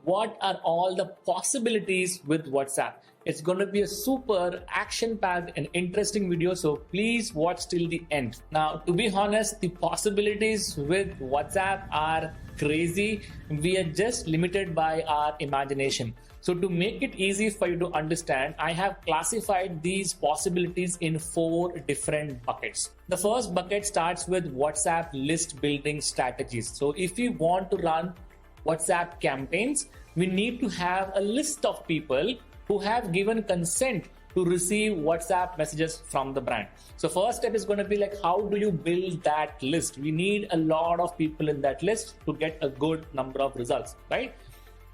what are all the possibilities with WhatsApp. It's going to be a super action-packed and interesting video, so please watch till the end. Now, to be honest, the possibilities with WhatsApp are crazy. We are just limited by our imagination. So to make it easy for you to understand, I have classified these possibilities in 4 different buckets. The first bucket starts with WhatsApp list building strategies. So if we want to run WhatsApp campaigns, we need to have a list of people who have given consent to receive WhatsApp messages from the brand. So first step is going to be like, how do you build that list? We need a lot of people in that list to get a good number of results, right?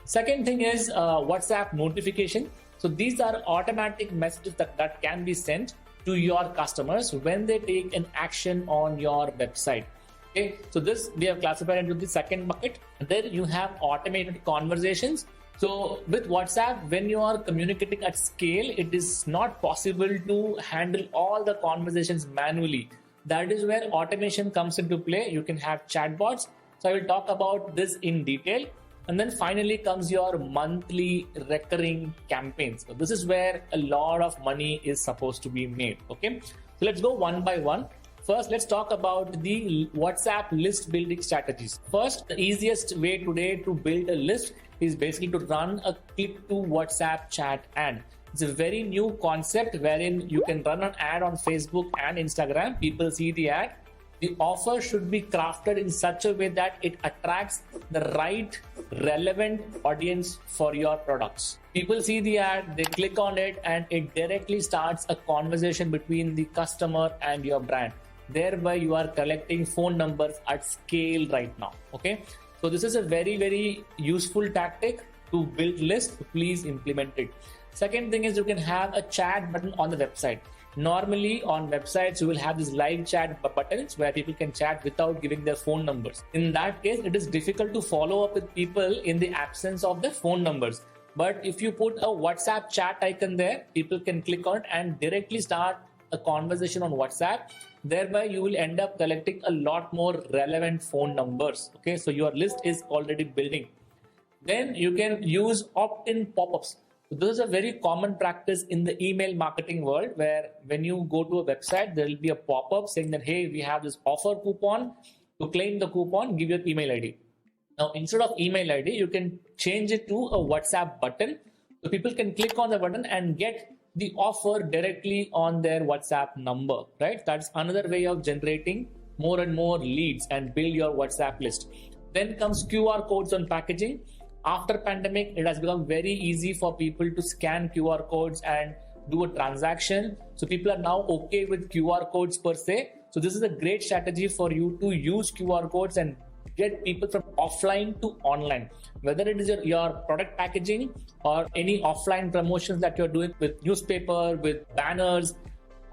Second thing is WhatsApp notification. So these are automatic messages that can be sent to your customers when they take an action on your website. Okay, so this we have classified into the second bucket. And then you have automated conversations. So with WhatsApp, when you are communicating at scale, it is not possible to handle all the conversations manually. That is where automation comes into play. You can have chatbots. So I will talk about this in detail. And then finally comes your monthly recurring campaigns. So this is where a lot of money is supposed to be made. Okay, so let's go one by one. First, let's talk about the WhatsApp list building strategies. First, the easiest way today to build a list is basically to run a click to WhatsApp chat ad. It's a very new concept wherein you can run an ad on Facebook and Instagram. People see the ad. The offer should be crafted in such a way that it attracts the right relevant audience for your products. People see the ad, they click on it, and it directly starts a conversation between the customer and your brand. Thereby you are collecting phone numbers at scale right now. Okay, so this is a very, very useful tactic to build lists. Please implement it. Second thing is you can have a chat button on the website. Normally on websites, you will have these live chat buttons where people can chat without giving their phone numbers. In that case, it is difficult to follow up with people in the absence of their phone numbers. But if you put a WhatsApp chat icon there, people can click on it and directly start a conversation on WhatsApp. Thereby, you will end up collecting a lot more relevant phone numbers. Okay, so your list is already building. Then you can use opt-in pop-ups. So this is a very common practice in the email marketing world, where when you go to a website, there will be a pop-up saying that, hey, we have this offer coupon. To claim the coupon, give your email ID. Now, instead of email ID, you can change it to a WhatsApp button. So people can click on the button and get the offer directly on their WhatsApp number, right? That's another way of generating more and more leads and build your WhatsApp list. Then comes QR codes on packaging. After pandemic, it has become very easy for people to scan QR codes and do a transaction. So people are now okay with QR codes per se. So this is a great strategy for you to use QR codes and get people from offline to online. Whether it is your product packaging or any offline promotions that you're doing with newspaper, with banners,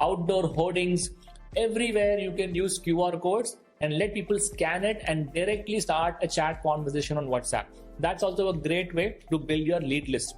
outdoor hoardings, everywhere you can use QR codes and let people scan it and directly start a chat conversation on WhatsApp. That's also a great way to build your lead list.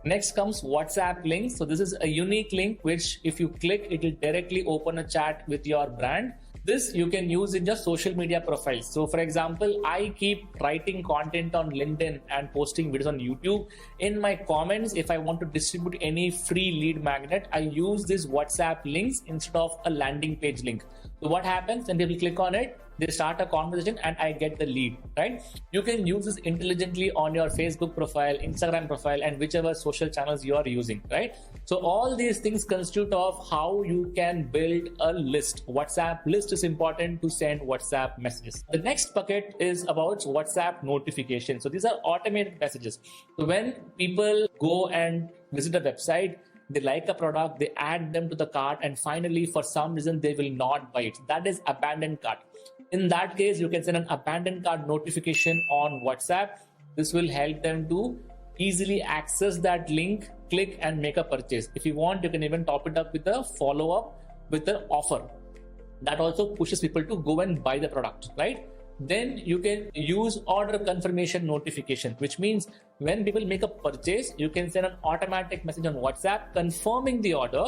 Next comes WhatsApp links. So this is a unique link which if you click, it will directly open a chat with your brand. This you can use in your social media profiles. So for example, I keep writing content on LinkedIn and posting videos on YouTube. In my comments, if I want to distribute any free lead magnet, I use these WhatsApp links instead of a landing page link. So what happens when people click on it? They start a conversation and I get the lead, right? You can use this intelligently on your Facebook profile, Instagram profile, and whichever social channels you are using, right? So all these things constitute of how you can build a list. WhatsApp list is important to send WhatsApp messages. The next bucket is about WhatsApp notifications. So these are automated messages. So when people go and visit a website, they like a product, they add them to the cart, and finally, for some reason, they will not buy it. That is abandoned cart. In that case, you can send an abandoned cart notification on WhatsApp. This will help them to easily access that link, click and make a purchase. If you want, you can even top it up with a follow-up with an offer. That also pushes people to go and buy the product, right? Then you can use order confirmation notification, which means when people make a purchase, you can send an automatic message on WhatsApp confirming the order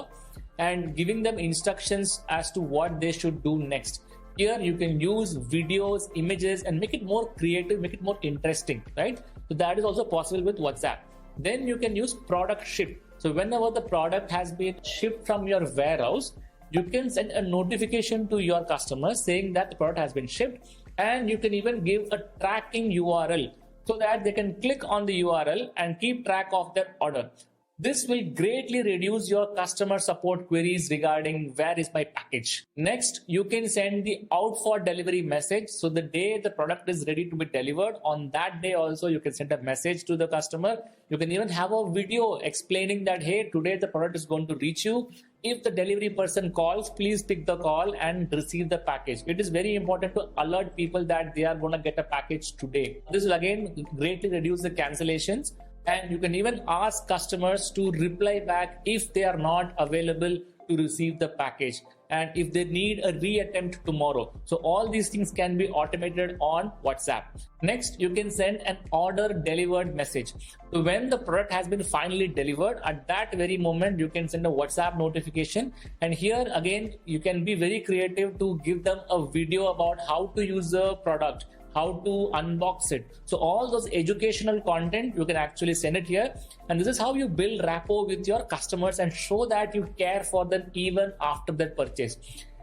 and giving them instructions as to what they should do next. Here you can use videos, images, and make it more creative, make it more interesting, right? So that is also possible with WhatsApp. Then you can use product ship. So whenever the product has been shipped from your warehouse, you can send a notification to your customers saying that the product has been shipped, and you can even give a tracking URL so that they can click on the URL and keep track of their order. This will greatly reduce your customer support queries regarding where is my package. Next, you can send the out for delivery message. So the day the product is ready to be delivered, on that day also you can send a message to the customer. You can even have a video explaining that, hey, today the product is going to reach you. If the delivery person calls, please pick the call and receive the package. It is very important to alert people that they are going to get a package today. This will again greatly reduce the cancellations. And you can even ask customers to reply back if they are not available to receive the package, and if they need a reattempt tomorrow. So all these things can be automated on WhatsApp. Next, you can send an order delivered message. So when the product has been finally delivered, at that very moment, you can send a WhatsApp notification. And here again, you can be very creative to give them a video about how to use the product, how to unbox it. So all those educational content, you can actually send it here. And this is how you build rapport with your customers and show that you care for them even after their purchase.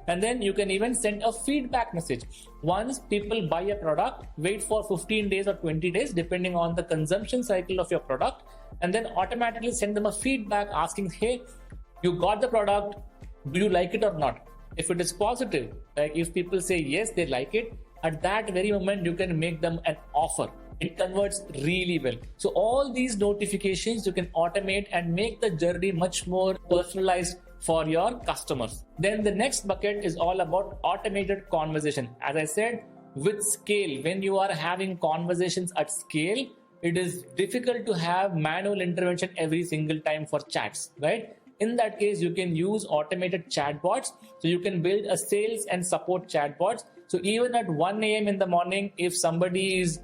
And then you can even send a feedback message. Once people buy a product, wait for 15 days or 20 days, depending on the consumption cycle of your product, and then automatically send them a feedback asking, hey, you got the product, do you like it or not? If it is positive, like if people say yes, they like it, at that very moment you can make them an offer. It converts really well. So all these notifications you can automate and make the journey much more personalized for your customers. Then the next bucket is all about automated conversation. As I said, with scale, when you are having conversations at scale, it is difficult to have manual intervention every single time for chats, right? In that case, you can use automated chatbots. So you can build a sales and support chatbots. So even at 1 a.m. in the morning, if somebody is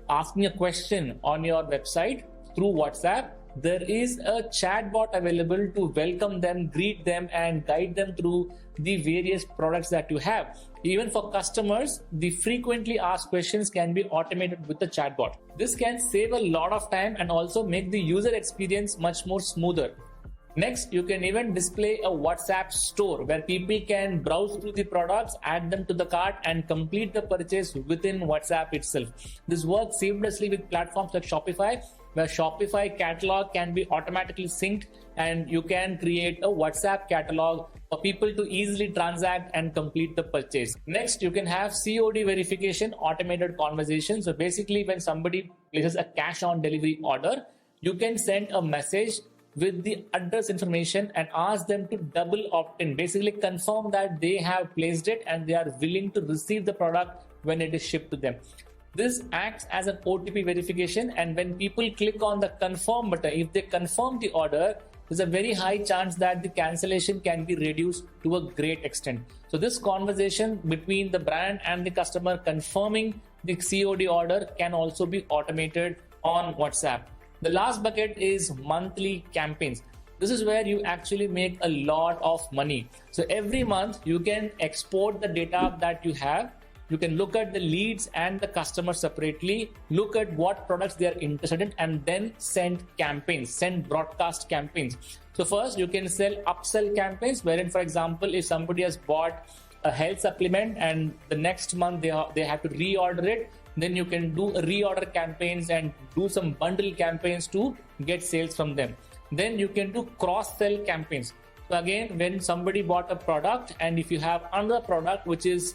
asking a question on your website through WhatsApp, there is a chatbot available to welcome them, greet them, and guide them through the various products that you have. Even for customers, the frequently asked questions can be automated with the chatbot. This can save a lot of time and also make the user experience much more smoother. Next, you can even display a WhatsApp store where people can browse through the products, add them to the cart, and complete the purchase within WhatsApp itself. This works seamlessly with platforms like Shopify, where Shopify catalog can be automatically synced, and you can create a WhatsApp catalog for people to easily transact and complete the purchase. Next, you can have COD verification automated conversation. So basically, when somebody places a cash on delivery order, you can send a message with the address information and ask them to double opt-in, basically confirm that they have placed it and they are willing to receive the product when it is shipped to them. This acts as an OTP verification, and when people click on the confirm button, if they confirm the order, there's a very high chance that the cancellation can be reduced to a great extent. So this conversation between the brand and the customer confirming the COD order can also be automated on WhatsApp. The last bucket is monthly campaigns. This is where you actually make a lot of money. So every month you can export the data that you have. You can look at the leads and the customer separately, look at what products they are interested in, and then send campaigns, send broadcast campaigns. So first you can sell upsell campaigns, wherein, for example, if somebody has bought a health supplement and the next month they have to reorder it, then you can do reorder campaigns and do some bundle campaigns to get sales from them. Then you can do cross-sell campaigns. So again, when somebody bought a product, and if you have another product which is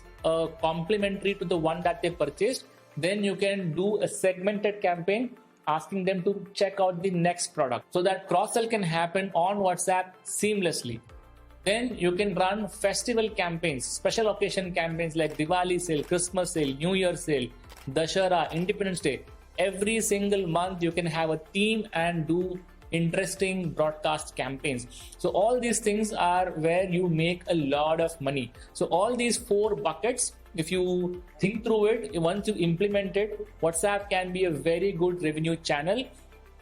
complementary to the one that they purchased, then you can do a segmented campaign asking them to check out the next product, so that cross-sell can happen on WhatsApp seamlessly. Then you can run festival campaigns, special occasion campaigns like Diwali sale, Christmas sale, New Year sale, Dashara, Independence Day. Every single month you can have a theme and do interesting broadcast campaigns. So all these things are where you make a lot of money. So all these 4 buckets, if you think through it, once you implement it, WhatsApp can be a very good revenue channel.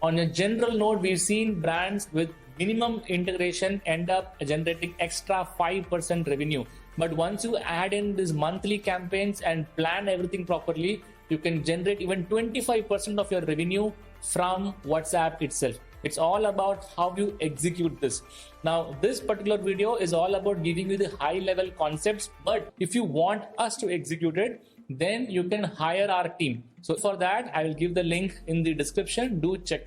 On a general note, we've seen brands with minimum integration end up generating extra 5% revenue. But once you add in these monthly campaigns and plan everything properly, you can generate even 25% of your revenue from WhatsApp itself. It's all about how you execute this. Now, this particular video is all about giving you the high level concepts, but if you want us to execute it, then you can hire our team. So for that, I will give the link in the description. Do check it